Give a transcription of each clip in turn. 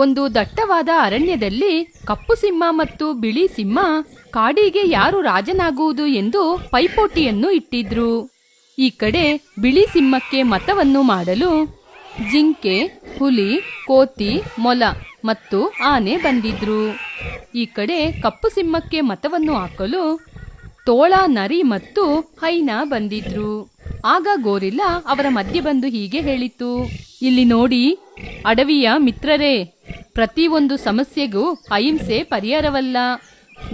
ಒಂದು ದಟ್ಟವಾದ ಅರಣ್ಯದಲ್ಲಿ ಕಪ್ಪು ಸಿಂಹ ಮತ್ತು ಬಿಳಿ ಸಿಂಹ ಕಾಡಿಗೆ ಯಾರು ರಾಜನಾಗುವುದು ಎಂದು ಪೈಪೋಟಿಯನ್ನು ಇಟ್ಟಿದ್ರು. ಈ ಕಡೆ ಬಿಳಿ ಸಿಂಹಕ್ಕೆ ಮತವನ್ನು ಮಾಡಲು ಜಿಂಕೆ, ಹುಲಿ, ಕೋತಿ, ಮೊಲ ಮತ್ತು ಆನೆ ಬಂದಿದ್ರು. ಈ ಕಡೆ ಕಪ್ಪು ಸಿಂಹಕ್ಕೆ ಮತವನ್ನು ಹಾಕಲು ತೋಳ, ನರಿ ಮತ್ತು ಹೈನಾ ಬಂದಿದ್ರು. ಆಗ ಗೋರಿಲ್ಲ ಅವರ ಮಧ್ಯೆ ಬಂದು ಹೀಗೆ ಹೇಳಿತು, ಇಲ್ಲಿ ನೋಡಿ ಅಡವಿಯ ಮಿತ್ರರೇ, ಪ್ರತಿಯೊಂದು ಸಮಸ್ಯೆಗೂ ಅಹಿಂಸೆ ಪರಿಹಾರವಲ್ಲ.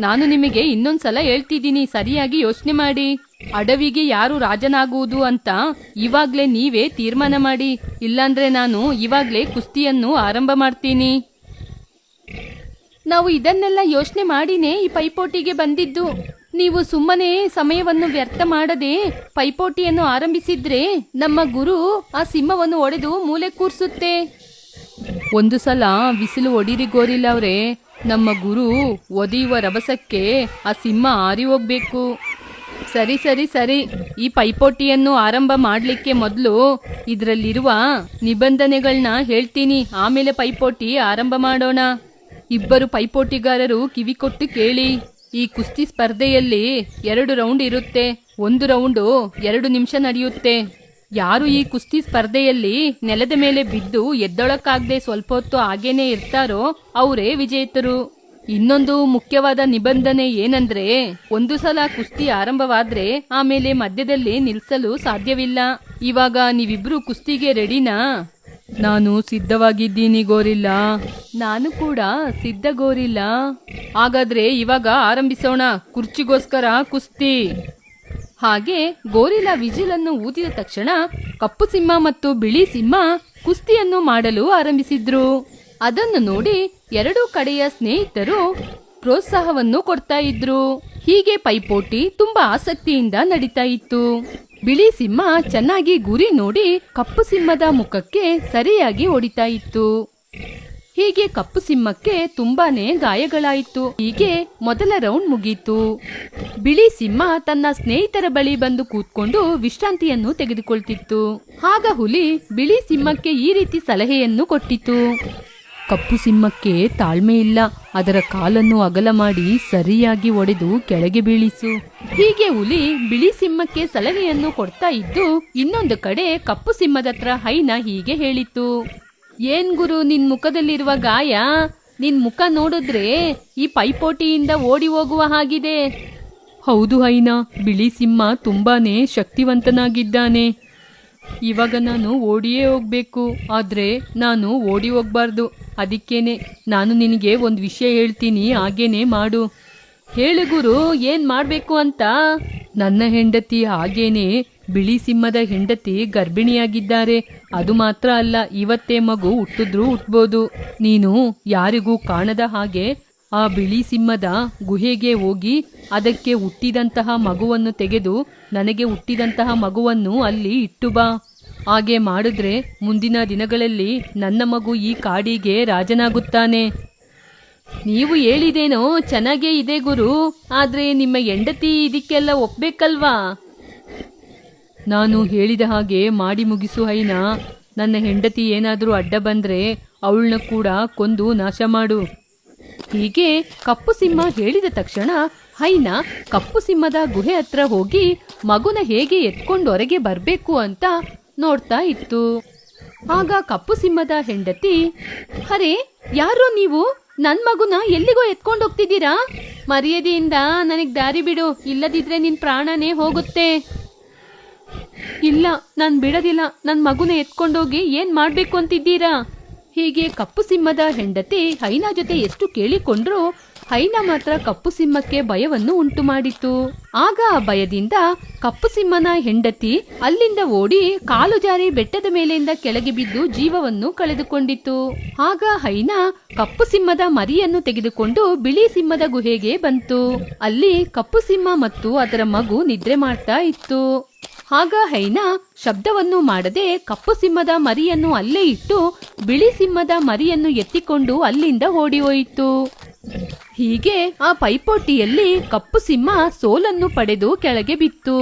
ನಾನು ನಿಮಗೆ ಇನ್ನೊಂದ್ಸಲ ಹೇಳ್ತಿದ್ದೀನಿ, ಸರಿಯಾಗಿ ಯೋಚನೆ ಮಾಡಿ. ಅಡವಿಗೆ ಯಾರು ರಾಜನಾಗುವುದು ಅಂತ ಇವಾಗ್ಲೇ ನೀವೇ ತೀರ್ಮಾನ ಮಾಡಿ, ಇಲ್ಲಾಂದ್ರೆ ನಾನು ಇವಾಗ್ಲೇ ಕುಸ್ತಿಯನ್ನು ಆರಂಭ ಮಾಡ್ತೀನಿ. ನಾವು ಇದನ್ನೆಲ್ಲ ಯೋಚನೆ ಮಾಡಿನೇ ಈ ಪೈಪೋಟಿಗೆ ಬಂದಿದ್ದು. ನೀವು ಸುಮ್ಮನೆ ಸಮಯವನ್ನು ವ್ಯರ್ಥ ಮಾಡದೆ ಪೈಪೋಟಿಯನ್ನು ಆರಂಭಿಸಿದ್ರೆ ನಮ್ಮ ಗುರು ಆ ಸಿಂಹವನ್ನು ಒಡೆದು ಮೂಲೆ ಕೂರ್ಸುತ್ತೆ. ಒಂದು ಸಲ ಬಿಸಿಲು ಹೊಡಿರಿ ಗೋರಿಲ್ಲ ಅವ್ರೆ, ನಮ್ಮ ಗುರು ಒದೆಯುವ ರಭಸಕ್ಕೆ ಆ ಸಿಂಹ ಹಾರಿ ಹೋಗ್ಬೇಕು. ಸರಿ ಸರಿ ಸರಿ, ಈ ಪೈಪೋಟಿಯನ್ನು ಆರಂಭ ಮಾಡಲಿಕ್ಕೆ ಮೊದಲು ಇದರಲ್ಲಿರುವ ನಿಬಂಧನೆಗಳನ್ನ ಹೇಳ್ತೀನಿ, ಆಮೇಲೆ ಪೈಪೋಟಿ ಆರಂಭ ಮಾಡೋಣ. ಇಬ್ಬರು ಪೈಪೋಟಿಗಾರರು ಕಿವಿ ಕೊಟ್ಟು ಕೇಳಿ. ಈ ಕುಸ್ತಿ ಸ್ಪರ್ಧೆಯಲ್ಲಿ 2 ರೌಂಡ್ ಇರುತ್ತೆ. 1 ರೌಂಡು 2 ನಿಮಿಷ ನಡೆಯುತ್ತೆ. ಯಾರು ಈ ಕುಸ್ತಿ ಸ್ಪರ್ಧೆಯಲ್ಲಿ ನೆಲದ ಮೇಲೆ ಬಿದ್ದು ಎದ್ದೊಳಕ್ಕಾಗದೆ ಸ್ವಲ್ಪ ಹೊತ್ತು ಹಾಗೇನೆ ಇರ್ತಾರೋ ಅವರೇ ವಿಜೇತರು. ಇನ್ನೊಂದು ಮುಖ್ಯವಾದ ನಿಬಂಧನೆ ಏನಂದ್ರೆ, ಒಂದು ಸಲ ಕುಸ್ತಿ ಆರಂಭವಾದ್ರೆ ಆಮೇಲೆ ಮಧ್ಯದಲ್ಲಿ ನಿಲ್ಸಲು ಸಾಧ್ಯವಿಲ್ಲ. ಇವಾಗ ನೀವಿಬ್ರು ಕುಸ್ತಿಗೆ ರೆಡಿನಾ? ನಾನು ಸಿದ್ಧವಾಗಿದ್ದೀನಿ ಗೋರಿಲ್ಲ. ನಾನು ಕೂಡ ಸಿದ್ಧ ಗೋರಿಲ್ಲ. ಹಾಗಾದ್ರೆ ಇವಾಗ ಆರಂಭಿಸೋಣ, ಕುರ್ಚಿಗೋಸ್ಕರ ಕುಸ್ತಿ. ಹಾಗೆ ಗೋರಿಲ್ಲ ವಿಜಿಲನ್ನು ಊದಿದ ತಕ್ಷಣ ಕಪ್ಪು ಸಿಂಹ ಮತ್ತು ಬಿಳಿ ಸಿಂಹ ಕುಸ್ತಿಯನ್ನು ಮಾಡಲು ಆರಂಭಿಸಿದ್ರು. ಅದನ್ನು ನೋಡಿ 2 ಕಡೆಯ ಸ್ನೇಹಿತರು ಪ್ರೋತ್ಸಾಹವನ್ನು ಕೊಡ್ತಾ ಇದ್ರು. ಹೀಗೆ ಪೈಪೋಟಿ ತುಂಬಾ ಆಸಕ್ತಿಯಿಂದ ನಡೀತಾ ಇತ್ತು. ಬಿಳಿ ಸಿಂಹ ಚೆನ್ನಾಗಿ ಗುರಿ ನೋಡಿ ಕಪ್ಪು ಸಿಂಹದ ಮುಖಕ್ಕೆ ಸರಿಯಾಗಿ ಹೊಡಿತಾ ಇತ್ತು. ಹೀಗೆ ಕಪ್ಪು ಸಿಂಹಕ್ಕೆ ತುಂಬಾನೇ ಗಾಯಗಳಾಯಿತು. ಹೀಗೆ ಮೊದಲ ರೌಂಡ್ ಮುಗೀತು. ಬಿಳಿ ಸಿಂಹ ತನ್ನ ಸ್ನೇಹಿತರ ಬಳಿ ಬಂದು ಕೂತ್ಕೊಂಡು ವಿಶ್ರಾಂತಿಯನ್ನು ತೆಗೆದುಕೊಳ್ತಿತ್ತು. ಆಗ ಹುಲಿ ಬಿಳಿ ಸಿಂಹಕ್ಕೆ ಈ ರೀತಿ ಸಲಹೆಯನ್ನು ಕೊಟ್ಟಿತು, ಕಪ್ಪು ಸಿಂಹಕ್ಕೆ ತಾಳ್ಮೆ ಇಲ್ಲ, ಅದರ ಕಾಲನ್ನು ಅಗಲ ಮಾಡಿ ಸರಿಯಾಗಿ ಒಡೆದು ಕೆಳಗೆ ಬೀಳಿಸು. ಹೀಗೆ ಹುಲಿ ಬಿಳಿ ಸಿಂಹಕ್ಕೆ ಸಲಹೆಯನ್ನು ಕೊಡ್ತಾ ಇದ್ದು, ಇನ್ನೊಂದು ಕಡೆ ಕಪ್ಪು ಸಿಂಹದ ಹತ್ರ ಹೈನಾ ಹೀಗೆ ಹೇಳಿತು, ಏನ್ ಗುರು ನಿನ್ ಮುಖದಲ್ಲಿರುವ ಗಾಯ? ನಿನ್ ಮುಖ ನೋಡಿದ್ರೆ ಈ ಪೈಪೋಟಿಯಿಂದ ಓಡಿ ಹೋಗುವ ಹಾಗಿದೆ. ಹೌದು ಹೈನಾ, ಬಿಳಿ ಸಿಂಹ ತುಂಬಾನೇ ಶಕ್ತಿವಂತನಾಗಿದ್ದಾನೆ. ಇವಾಗ ನಾನು ಓಡಿಯೇ ಹೋಗ್ಬೇಕು, ಆದ್ರೆ ನಾನು ಓಡಿ ಹೋಗ್ಬಾರ್ದು. ಅದಕ್ಕೇನೆ ನಾನು ನಿನಗೆ ಒಂದು ವಿಷಯ ಹೇಳ್ತೀನಿ, ಹಾಗೇನೆ ಮಾಡು. ಹೇಳು ಗುರು, ಏನ್ ಮಾಡ್ಬೇಕು ಅಂತ? ನನ್ನ ಹೆಂಡತಿ ಹಾಗೇನೆ ಬಿಳಿ ಸಿಂಹದ ಹೆಂಡತಿ ಗರ್ಭಿಣಿಯಾಗಿದ್ದಾರೆ. ಅದು ಮಾತ್ರ ಅಲ್ಲ, ಇವತ್ತೇ ಮಗು ಹುಟ್ಟಿದ್ರೂ ಹುಟ್ಬೋದು. ನೀನು ಯಾರಿಗೂ ಕಾಣದ ಹಾಗೆ ಆ ಬಿಳಿ ಸಿಂಹದ ಗುಹೆಗೆ ಹೋಗಿ ಅದಕ್ಕೆ ಹುಟ್ಟಿದಂತಹ ಮಗುವನ್ನು ತೆಗೆದು ನನಗೆ ಹುಟ್ಟಿದಂತಹ ಮಗುವನ್ನು ಅಲ್ಲಿ ಇಟ್ಟು ಬಾ. ಹಾಗೆ ಮಾಡಿದ್ರೆ ಮುಂದಿನ ದಿನಗಳಲ್ಲಿ ನನ್ನ ಮಗು ಈ ಕಾಡಿಗೆ ರಾಜನಾಗುತ್ತಾನೆ. ನೀವು ಹೇಳಿದೇನೋ ಚೆನ್ನಾಗೇ ಇದೆ ಗುರು, ಆದ್ರೆ ನಿಮ್ಮ ಹೆಂಡತಿ ಇದಕ್ಕೆಲ್ಲ ಒಪ್ಬೇಕಲ್ವಾ? ನಾನು ಹೇಳಿದ ಹಾಗೆ ಮಾಡಿ ಮುಗಿಸು ಹೈನಾ. ನನ್ನ ಹೆಂಡತಿ ಏನಾದರೂ ಅಡ್ಡ ಬಂದ್ರೆ ಅವಳನ್ನ ಕೂಡ ಕೊಂದು ನಾಶ ಮಾಡು. ಹೀಗೆ ಕಪ್ಪು ಸಿಂಹ ಹೇಳಿದ ತಕ್ಷಣ ಹೈನಾ ಕಪ್ಪು ಸಿಂಹದ ಗುಹೆ ಹತ್ರ ಹೋಗಿ ಮಗುನ ಹೇಗೆ ಎತ್ಕೊಂಡು ಹೊರಗೆ ಬರಬೇಕು ಅಂತ ನೋಡ್ತಾ ಇತ್ತು. ಆಗ ಕಪ್ಪು ಸಿಂಹದ ಹೆಂಡತಿ, ಅರೆ ಯಾರು ನೀವು? ನನ್ ಮಗುನ ಎಲ್ಲಿಗೋ ಎತ್ಕೊಂಡು ಹೋಗ್ತಿದ್ದೀರಾ? ಮರ್ಯಾದೆಯಿಂದ ನನಗ್ ದಾರಿ ಬಿಡು, ಇಲ್ಲದಿದ್ರೆ ನಿನ್ ಪ್ರಾಣನೇ ಹೋಗುತ್ತೆ. ಇಲ್ಲ, ನಾನ್ ಬಿಡೋದಿಲ್ಲ. ನನ್ ಮಗುನ ಎತ್ಕೊಂಡೋಗಿ ಏನ್ ಮಾಡ್ಬೇಕು ಅಂತಿದ್ದೀರಾ? ಹೀಗೆ ಕಪ್ಪು ಸಿಂಹದ ಹೆಂಡತಿ ಹೈನಾ ಜೊತೆ ಎಷ್ಟು ಕೇಳಿಕೊಂಡ್ರು ಹೈನಾ ಮಾತ್ರ ಕಪ್ಪು ಸಿಂಹಕ್ಕೆ ಭಯವನ್ನು ಉಂಟು ಮಾಡಿತು. ಆಗ ಆ ಭಯದಿಂದ ಕಪ್ಪು ಸಿಂಹನ ಹೆಂಡತಿ ಅಲ್ಲಿಂದ ಓಡಿ ಕಾಲು ಜಾರಿ ಬೆಟ್ಟದ ಮೇಲಿಂದ ಕೆಳಗೆ ಬಿದ್ದು ಜೀವವನ್ನು ಕಳೆದುಕೊಂಡಿತು. ಆಗ ಹೈನಾ ಕಪ್ಪು ಸಿಂಹದ ಮರಿಯನ್ನು ತೆಗೆದುಕೊಂಡು ಬಿಳಿ ಸಿಂಹದ ಗುಹೆಗೆ ಬಂತು. ಅಲ್ಲಿ ಕಪ್ಪು ಸಿಂಹ ಮತ್ತು ಅದರ ಮಗು ನಿದ್ರೆ ಮಾಡ್ತಾ ಇತ್ತು. ಆಗ ಹೈನಾ ಶಬ್ದವನ್ನು ಮಾಡದೆ ಕಪ್ಪು ಸಿಂಹದ ಮರಿಯನ್ನು ಅಲ್ಲೇ ಇಟ್ಟು ಬಿಳಿ ಸಿಂಹದ ಮರಿಯನ್ನು ಎತ್ತಿಕೊಂಡು ಅಲ್ಲಿಂದ ಓಡಿ ಹೋಯಿತು. ಹೀಗೆ ಆ ಪೈಪೋಟಿಯಲ್ಲಿ ಕಪ್ಪು ಸಿಂಹ ಸೋಲನ್ನು ಪಡೆದು ಕೆಳಗೆ ಬಿತ್ತು.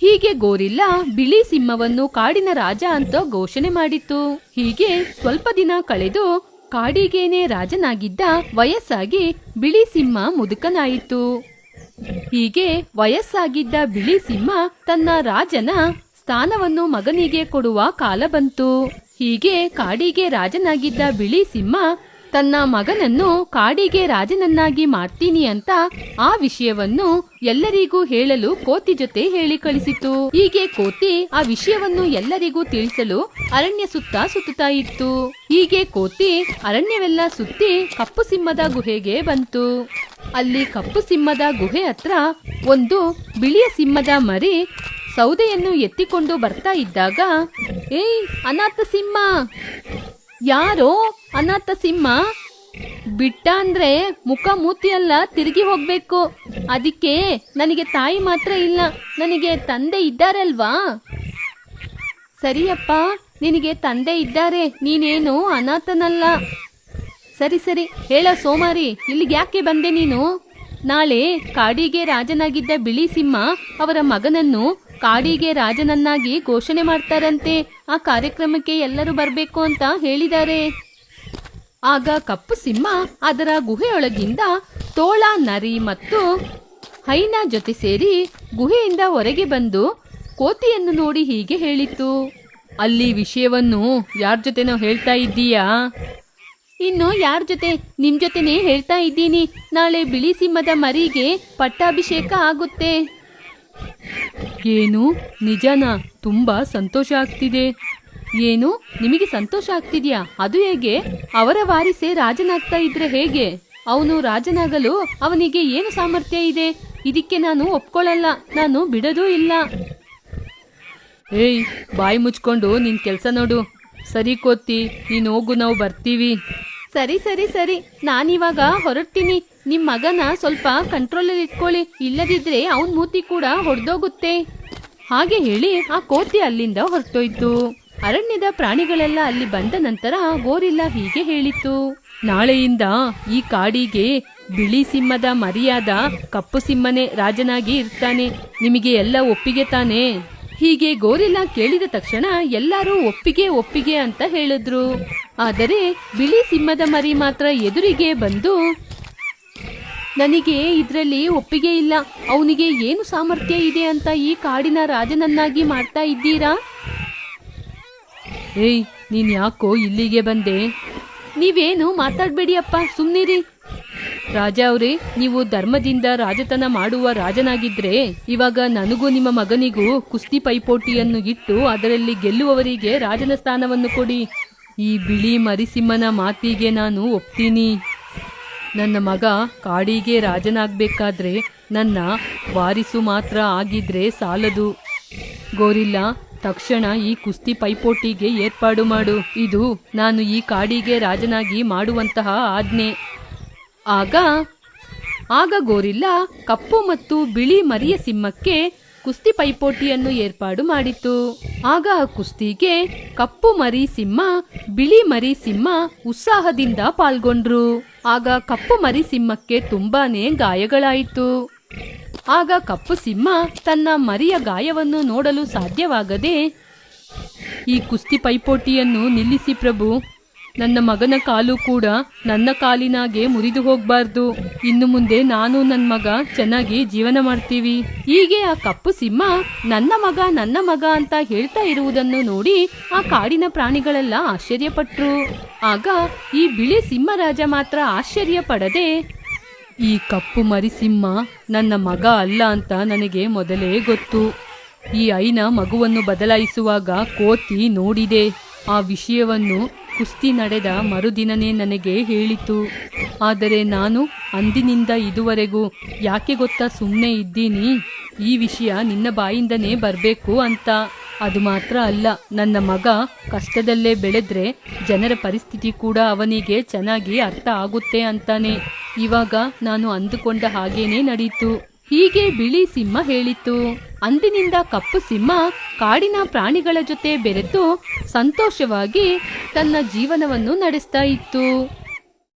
ಹೀಗೆ ಗೋರಿಲ್ಲ ಬಿಳಿ ಸಿಂಹವನ್ನು ಕಾಡಿನ ರಾಜ ಅಂತ ಘೋಷಣೆ ಮಾಡಿತು. ಹೀಗೆ ಸ್ವಲ್ಪ ದಿನ ಕಳೆದು ಕಾಡಿಗೇನೆ ರಾಜನಾಗಿದ್ದ ವಯಸ್ಸಾಗಿ ಬಿಳಿ ಸಿಂಹ ಮುದುಕನಾಯಿತು. ಹೀಗೆ ವಯಸ್ಸಾಗಿದ್ದ ಬಿಳಿ ಸಿಂಹ ತನ್ನ ರಾಜನ ಸ್ಥಾನವನ್ನು ಮಗನಿಗೆ ಕೊಡುವ ಕಾಲ ಬಂತು. ಹೀಗೆ ಕಾಡಿಗೆ ರಾಜನಾಗಿದ್ದ ಬಿಳಿ ಸಿಂಹ ತನ್ನ ಮಗನನ್ನು ಕಾಡಿಗೆ ರಾಜನನ್ನಾಗಿ ಮಾಡ್ತೀನಿ ಅಂತ ಆ ವಿಷಯವನ್ನು ಎಲ್ಲರಿಗೂ ಹೇಳಲು ಕೋತಿ ಜೊತೆ ಹೇಳಿ ಕಳಿಸಿತು. ಹೀಗೆ ಕೋತಿ ಆ ವಿಷಯವನ್ನು ಎಲ್ಲರಿಗೂ ತಿಳಿಸಲು ಅರಣ್ಯ ಸುತ್ತುತ್ತಾ ಇತ್ತು. ಹೀಗೆ ಕೋತಿ ಅರಣ್ಯವೆಲ್ಲ ಸುತ್ತಿ ಕಪ್ಪು ಸಿಂಹದ ಗುಹೆಗೆ ಬಂತು. ಅಲ್ಲಿ ಕಪ್ಪು ಸಿಂಹದ ಗುಹೆ ಹತ್ರ ಒಂದು ಬಿಳಿಯ ಸಿಂಹದ ಮರಿ ಸೌದೆಯನ್ನು ಎತ್ತಿಕೊಂಡು ಬರ್ತಾ ಇದ್ದಾಗ, ಏಯ್ ಅನಾಥ ಸಿಂಹ! ಯಾರೋ ಅನಾಥ ಸಿಂಹ? ಬಿಟ್ಟ ಅಂದ್ರೆ ಮುಖ ಮೂತಿ ಎಲ್ಲ ತಿರುಗಿ ಹೋಗ್ಬೇಕು. ಅದಕ್ಕೆ ನನಗೆ ತಾಯಿ ಮಾತ್ರ ಇಲ್ಲ, ನನಗೆ ತಂದೆ ಇದ್ದಾರಲ್ವಾ? ಸರಿಯಪ್ಪ, ನಿನಗೆ ತಂದೆ ಇದ್ದಾರೆ, ನೀನೇನು ಅನಾಥನಲ್ಲ. ಸರಿ ಸರಿ ಹೇಳ ಸೋಮಾರಿ, ಇಲ್ಲಿಗೆ ಯಾಕೆ ಬಂದೆ ನೀನು? ನಾಳೆ ಕಾಡಿಗೆ ರಾಜನಾಗಿದ್ದ ಬಿಳಿ ಸಿಂಹ ಅವರ ಮಗನನ್ನು ಕಾಡಿಗೆ ರಾಜನನ್ನಾಗಿ ಘೋಷಣೆ ಮಾಡ್ತಾರಂತೆ. ಆ ಕಾರ್ಯಕ್ರಮಕ್ಕೆ ಎಲ್ಲರೂ ಬರಬೇಕು ಅಂತ ಹೇಳಿದ್ದಾರೆ. ಆಗ ಕಪ್ಪು ಸಿಂಹ ಅದರ ಗುಹೆಯೊಳಗಿಂದ ತೋಳ, ನರಿ ಮತ್ತು ಹೈನ ಜೊತೆ ಸೇರಿ ಗುಹೆಯಿಂದ ಹೊರಗೆ ಬಂದು ಕೋತಿಯನ್ನು ನೋಡಿ ಹೀಗೆ ಹೇಳಿತು. ಅಲ್ಲಿ ವಿಷಯವನ್ನು ಯಾರ ಜೊತೆನೋ ಹೇಳ್ತಾ ಇದ್ದೀಯಾ? ಇನ್ನು ಯಾರ ಜೊತೆ? ನಿಮ್ ಜೊತೆನೇ ಹೇಳ್ತಾ ಇದ್ದೀನಿ. ನಾಳೆ ಬಿಳಿ ಸಿಂಹದ ಮರಿಗೆ ಪಟ್ಟಾಭಿಷೇಕ ಆಗುತ್ತೆ. ಏನು ನಿಜನಾ? ತುಂಬಾ ಸಂತೋಷ ಆಗ್ತಿದೆ. ಏನು ನಿಮಗೆ ಸಂತೋಷ ಆಗ್ತಿದ್ಯಾ? ಅದು ಹೇಗೆ? ಅವರ ವಾರಿಸೆ ರಾಜನಾಗ್ತಾ ಇದ್ರೆ ಹೇಗೆ? ಅವನು ರಾಜನಾಗಲು ಅವನಿಗೆ ಏನು ಸಾಮರ್ಥ್ಯ ಇದೆ? ಇದಕ್ಕೆ ನಾನು ಒಪ್ಕೊಳ್ಳಲ್ಲ, ನಾನು ಬಿಡೋದೂ ಇಲ್ಲ. ಏಯ್, ಬಾಯಿ ಮುಚ್ಕೊಂಡು ನಿನ್ ಕೆಲ್ಸ ನೋಡು. ಸರಿ ಕೋತಿ, ನೀನು ಹೋಗು, ನಾವು ಬರ್ತೀವಿ. ಸರಿ ಸರಿ ಸರಿ, ನಾನಿವಾಗ ಹೊರಡ್ತೀನಿ. ನಿಮ್ ಮಗನ ಸ್ವಲ್ಪ ಕಂಟ್ರೋಲಲ್ಲಿ ಇಟ್ಕೊಳ್ಳಿ, ಇಲ್ಲದಿದ್ರೆ ಅವನ್ ಮೂತಿ ಕೂಡ ಹೊಡೆದೋಗುತ್ತೆ. ಹಾಗೆ ಹೇಳಿ ಆ ಕೋತಿ ಅಲ್ಲಿಂದ ಹೊರಟೋಯ್ತು. ಅರಣ್ಯದ ಪ್ರಾಣಿಗಳೆಲ್ಲ ಅಲ್ಲಿ ಬಂದ ನಂತರ ಗೋರಿಲ್ಲಾ ಹೀಗೆ ಹೇಳಿತು, ನಾಳೆಯಿಂದ ಈ ಕಾಡಿಗೆ ಬಿಳಿ ಸಿಂಹದ ಮರಿಯಾದ ಕಪ್ಪು ಸಿಂಹನೇ ರಾಜನಾಗಿ ಇರ್ತಾನೆ. ನಿಮಗೆ ಎಲ್ಲ ಒಪ್ಪಿಗೆ ತಾನೆ? ಹೀಗೆ ಗೋರಿಲ್ಲಾ ಕೇಳಿದ ತಕ್ಷಣ ಎಲ್ಲರೂ ಒಪ್ಪಿಗೆ ಒಪ್ಪಿಗೆ ಅಂತ ಹೇಳಿದ್ರು. ಆದರೆ ಬಿಳಿ ಸಿಂಹದ ಮರಿ ಮಾತ್ರ ಎದುರಿಗೆ ಬಂದು, ನನಗೆ ಇದರಲ್ಲಿ ಒಪ್ಪಿಗೆ ಇಲ್ಲ. ಅವನಿಗೆ ಏನು ಸಾಮರ್ಥ್ಯ ಇದೆ ಅಂತ ಈ ಕಾಡಿನ ರಾಜನನ್ನಾಗಿ ಮಾಡ್ತಾ ಇದ್ದೀರಾ? ಏಯ್, ನೀನ್ ಯಾಕೋ ಇಲ್ಲಿಗೆ ಬಂದೆ? ನೀವೇನು ಮಾತಾಡ್ಬೇಡಿ ಅಪ್ಪ, ಸುಮ್ನಿರಿ. ರಾಜ ಅವ್ರೆ, ನೀವು ಧರ್ಮದಿಂದ ರಾಜತನ ಮಾಡುವ ರಾಜನಾಗಿದ್ರೆ ಇವಾಗ ನನಗೂ ನಿಮ್ಮ ಮಗನಿಗೂ ಕುಸ್ತಿ ಪೈಪೋಟಿಯನ್ನು ಇಟ್ಟು ಅದರಲ್ಲಿ ಗೆಲ್ಲುವವರಿಗೆ ರಾಜನ ಸ್ಥಾನವನ್ನು ಕೊಡಿ. ಈ ಬಿಳಿ ಮರಿಸಿಂಹನ ಮಾತಿಗೆ ನಾನು ಒಪ್ತೀನಿ. ನನ್ನ ಮಗ ಕಾಡಿಗೆ ರಾಜನಾಗಬೇಕಾದ್ರೆ ನನ್ನ ವಾರಿಸು ಮಾತ್ರ ಆಗಿದ್ರೆ ಸಾಲದು. ಗೋರಿಲ್ಲಾ, ತಕ್ಷಣ ಈ ಕುಸ್ತಿ ಪೈಪೋಟಿಗೆ ಏರ್ಪಾಡು ಮಾಡು. ಇದು ನಾನು ಈ ಕಾಡಿಗೆ ರಾಜನಾಗಿ ಮಾಡುವಂತಹ ಆಜ್ಞೆ. ಆಗ ಗೋರಿಲ್ಲಾ ಕಪ್ಪು ಮತ್ತು ಬಿಳಿ ಮರಿಯ ಸಿಂಹಕ್ಕೆ ಕುಸ್ತಿ ಪೈಪೋಟಿಯನ್ನು ಏರ್ಪಾಡು ಮಾಡಿತು. ಆಗ ಆ ಕುಸ್ತಿಗೆ ಕಪ್ಪು ಮರಿ ಸಿಂಹ, ಬಿಳಿ ಮರಿ ಸಿಂಹ ಉತ್ಸಾಹದಿಂದ ಪಾಲ್ಗೊಂಡ್ರು. ಆಗ ಕಪ್ಪು ಮರಿ ಸಿಂಹಕ್ಕೆ ತುಂಬಾನೇ ಗಾಯಗಳಾಯಿತು. ಆಗ ಕಪ್ಪು ಸಿಂಹ ತನ್ನ ಮರಿಯ ಗಾಯವನ್ನು ನೋಡಲು ಸಾಧ್ಯವಾಗದೆ, ಈ ಕುಸ್ತಿ ಪೈಪೋಟಿಯನ್ನು ನಿಲ್ಲಿಸಿ ಪ್ರಭು. ನನ್ನ ಮಗನ ಕಾಲು ಕೂಡ ನನ್ನ ಕಾಲಿನಾಗೆ ಮುರಿದು ಹೋಗ್ಬಾರ್ದು. ಇನ್ನು ಮುಂದೆ ನಾನು ನನ್ನ ಮಗ ಚೆನ್ನಾಗಿ ಜೀವನ ಮಾಡ್ತೀವಿ. ಹೀಗೆ ಆ ಕಪ್ಪು ಸಿಂಹ ನನ್ನ ಮಗ ಅಂತ ಹೇಳ್ತಾ ಇರುವುದನ್ನು ನೋಡಿ ಆ ಕಾಡಿನ ಪ್ರಾಣಿಗಳೆಲ್ಲ ಆಶ್ಚರ್ಯಪಟ್ರು. ಆಗ ಈ ಬಿಳಿ ಸಿಂಹರಾಜ ಮಾತ್ರ ಆಶ್ಚರ್ಯ ಪಡದೆ, ಈ ಕಪ್ಪು ಮರಿಸಿಂಹ ನನ್ನ ಮಗ ಅಲ್ಲ ಅಂತ ನನಗೆ ಮೊದಲೇ ಗೊತ್ತು. ಈ ಐನ ಮಗುವನ್ನು ಬದಲಾಯಿಸುವಾಗ ಕೋತಿ ನೋಡಿದೆ. ಆ ವಿಷಯವನ್ನು ಕುಸ್ತಿ ನಡೆದ ಮರುದಿನನೇ ನನಗೆ ಹೇಳಿತು. ಆದರೆ ನಾನು ಅಂದಿನಿಂದ ಇದುವರೆಗೂ ಯಾಕೆ ಗೊತ್ತಾ ಸುಮ್ಮನೆ ಇದ್ದೀನಿ, ಈ ವಿಷಯ ನಿನ್ನ ಬಾಯಿಂದನೇ ಬರಬೇಕು ಅಂತ. ಅದು ಮಾತ್ರ ಅಲ್ಲ, ನನ್ನ ಮಗ ಕಷ್ಟದಲ್ಲೇ ಬೆಳೆದ್ರೆ ಜನರ ಪರಿಸ್ಥಿತಿ ಕೂಡ ಅವನಿಗೆ ಚೆನ್ನಾಗಿ ಅರ್ಥ ಆಗುತ್ತೆ ಅಂತಾನೆ. ಇವಾಗ ನಾನು ಅಂದುಕೊಂಡ ಹಾಗೇನೇ ನಡೀತು. ಹೀಗೆ ಬಿಳಿ ಸಿಂಹ ಹೇಳಿತು. ಅಂದಿನಿಂದ ಕಪ್ಪು ಸಿಂಹ ಕಾಡಿನ ಪ್ರಾಣಿಗಳ ಜೊತೆ ಬೆರೆತು ಸಂತೋಷವಾಗಿ ತನ್ನ ಜೀವನವನ್ನು ನಡೆಸ್ತಾ ಇತ್ತು.